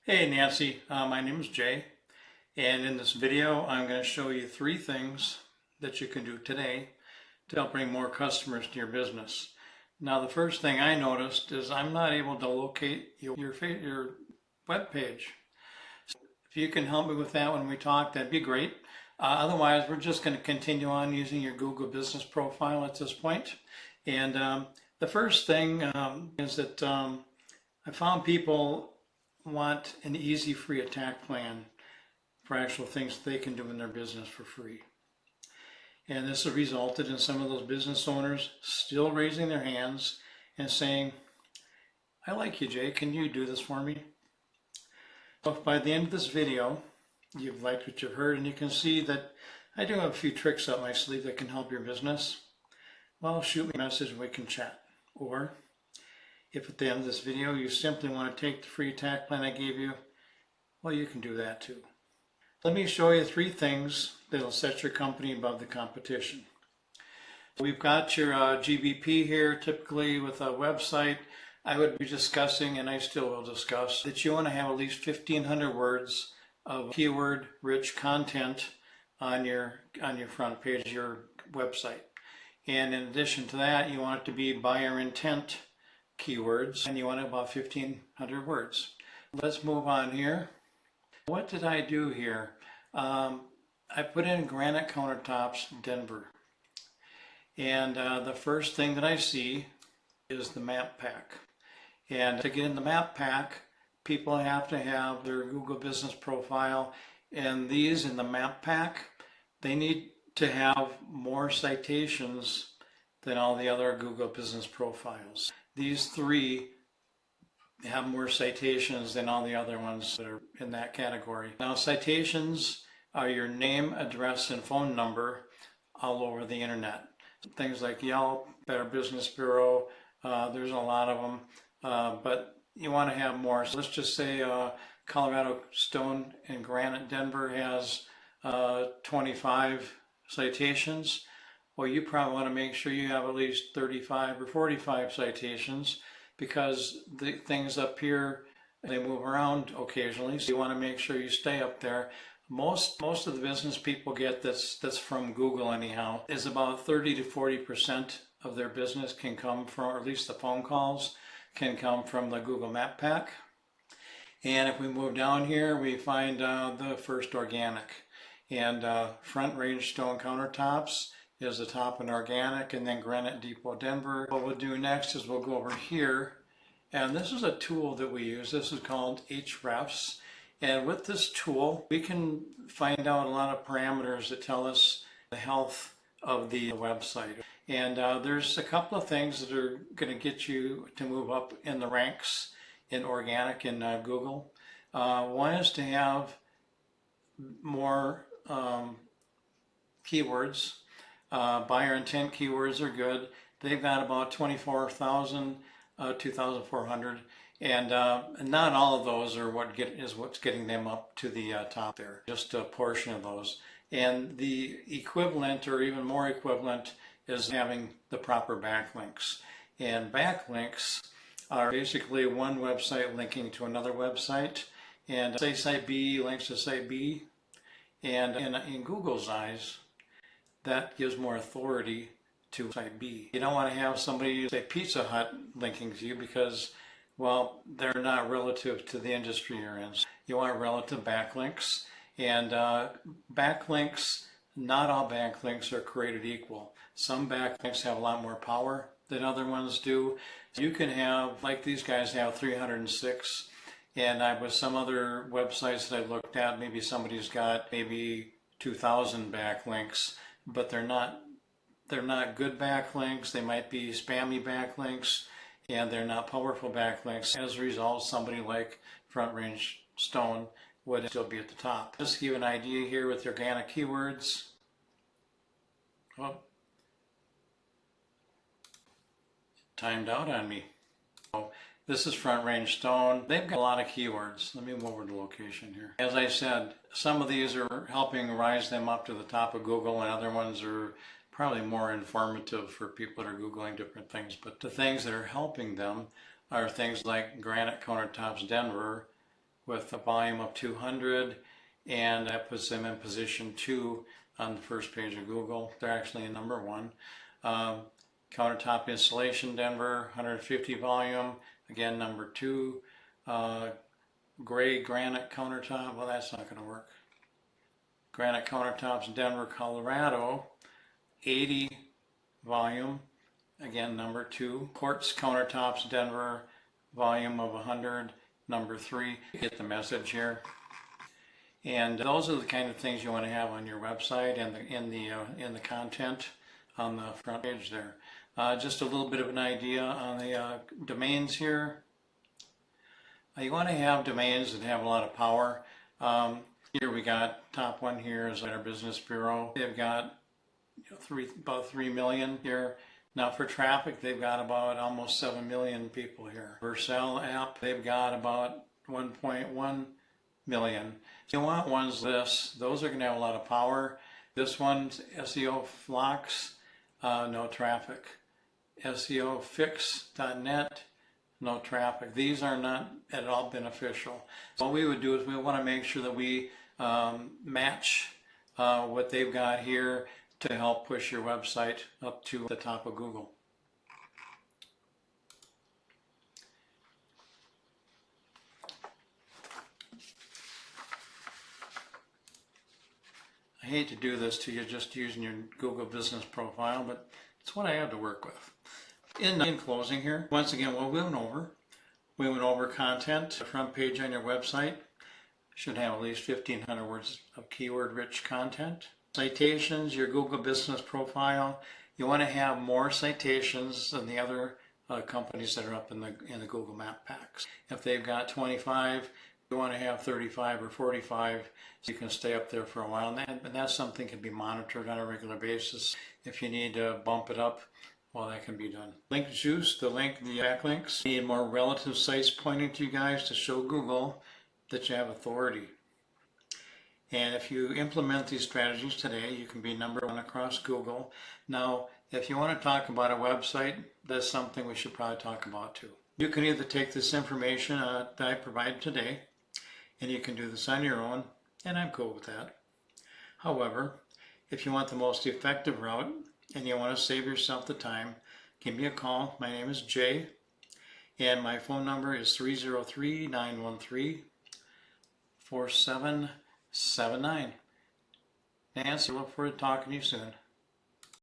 Hey Nancy, my name is Jay, and in this video I'm going to show you three things that you can do today to help bring more customers to your business. Now the first thing I noticed is I'm not able to locate your web page. If you can help me with that when we talk, that'd be great. Otherwise, we're just going to continue on using your Google Business Profile at this point. And the first thing is that I found people want an easy free attack plan for actual things they can do in their business for free. And this has resulted in some of those business owners still raising their hands and saying, I like you, Jay, can you do this for me? So if by the end of this video, you've liked what you've heard and you can see that I do have a few tricks up my sleeve that can help your business, well, shoot me a message and we can chat. Or if at the end of this video you simply want to take the free attack plan I gave you, well, you can do that too. Let me show you three things that'll set your company above the competition. We've got your GBP here. Typically with a website, I would be discussing, and I still will discuss, that you want to have at least 1,500 words of keyword-rich content on your front page of your website. And in addition to that, you want it to be buyer intent keywords, and you want about 1,500 words. Let's move on here. What did I do here? I put in granite countertops, Denver. And the first thing that I see is the map pack. And to get in the map pack, people have to have their Google Business Profile. And these in the map pack, they need to have more citations than all the other Google Business Profiles. These three have more citations than all the other ones that are in that category. Now, citations are your name, address, and phone number all over the internet. Things like Yelp, Better Business Bureau, there's a lot of them, but you want to have more. So let's just say Colorado Stone and Granite Denver has 25 citations. Well, you probably want to make sure you have at least 35 or 45 citations, because the things up here, they move around occasionally, so you want to make sure you stay up there. Most of the business people get that's from Google anyhow, is about 30 to 40% of their business can come from, or at least the phone calls can come from the Google Map Pack. And if we move down here, we find the first organic. And Front Range Stone Countertops is the top in organic, and then Granite Depot Denver. What we'll do next is we'll go over here, and this is a tool that we use. This is called Hrefs. And with this tool, we can find out a lot of parameters that tell us the health of the website. And there's a couple of things that are going to get you to move up in the ranks in organic in Google. One is to have more keywords. Buyer intent keywords are good. They've got about 24,000, 2,400. And not all of those are what's getting them up to the top there, just a portion of those. And the equivalent, or even more equivalent, is having the proper backlinks. And backlinks are basically one website linking to another website. And say site B links to site B. And in Google's eyes, that gives more authority to site B. You don't want to have somebody, say Pizza Hut, linking to you because, well, they're not relative to the industry you're in. You want relative backlinks, and backlinks, not all backlinks are created equal. Some backlinks have a lot more power than other ones do. You can have, like these guys have 306, and with some other websites that I've looked at, maybe somebody's got maybe 2,000 backlinks, but they're not good backlinks. They might be spammy backlinks, and they're not powerful backlinks. As a result, somebody like Front Range Stone would still be at the top. Just to give you an idea here with organic keywords. Oh, timed out on me. So this is Front Range Stone. They've got a lot of keywords. Let me move over to location here. As I said, some of these are helping rise them up to the top of Google, and other ones are probably more informative for people that are Googling different things. But the things that are helping them are things like Granite Countertops Denver, with a volume of 200, and that puts them in position 2 on the first page of Google. They're actually in number 1. Countertop installation, Denver, 150 volume, again number 2. Gray granite countertop, well, that's not going to work. Granite countertops, Denver, Colorado, 80 volume, again number 2. Quartz countertops, Denver, volume of 100, number 3. You get the message here. And those are the kind of things you want to have on your website and in the content on the front page there. Just a little bit of an idea on the domains here. You want to have domains that have a lot of power. Here we got top one here is our Business Bureau. They've got about 3 million here. Now for traffic, they've got about almost 7 million people here. Vercel app, they've got about 1.1 million. So you want ones like this. Those are going to have a lot of power. This one's SEO Flocks, no traffic. SEOfix.net, no traffic. These are not at all beneficial. So what we would do is we want to make sure that we match what they've got here to help push your website up to the top of Google. I hate to do this to you just using your Google business profile, but it's what I have to work with. In closing here, once again, what we went over content. The front page on your website should have at least 1,500 words of keyword-rich content. Citations, your Google business profile. You want to have more citations than the other companies that are up in the Google Map packs. If they've got 25, you want to have 35 or 45 so you can stay up there for a while. And that's something that can be monitored on a regular basis. If you need to bump it up, well, that can be done. Link juice, the backlinks. You need more relative sites pointing to you guys to show Google that you have authority. And if you implement these strategies today, you can be number 1 across Google. Now, if you want to talk about a website, that's something we should probably talk about too. You can either take this information that I provided today, and you can do this on your own, and I'm cool with that. However, if you want the most effective route, and you want to save yourself the time, give me a call. My name is Jay, and my phone number is 303-913-4779. Nancy, look forward to talking to you soon.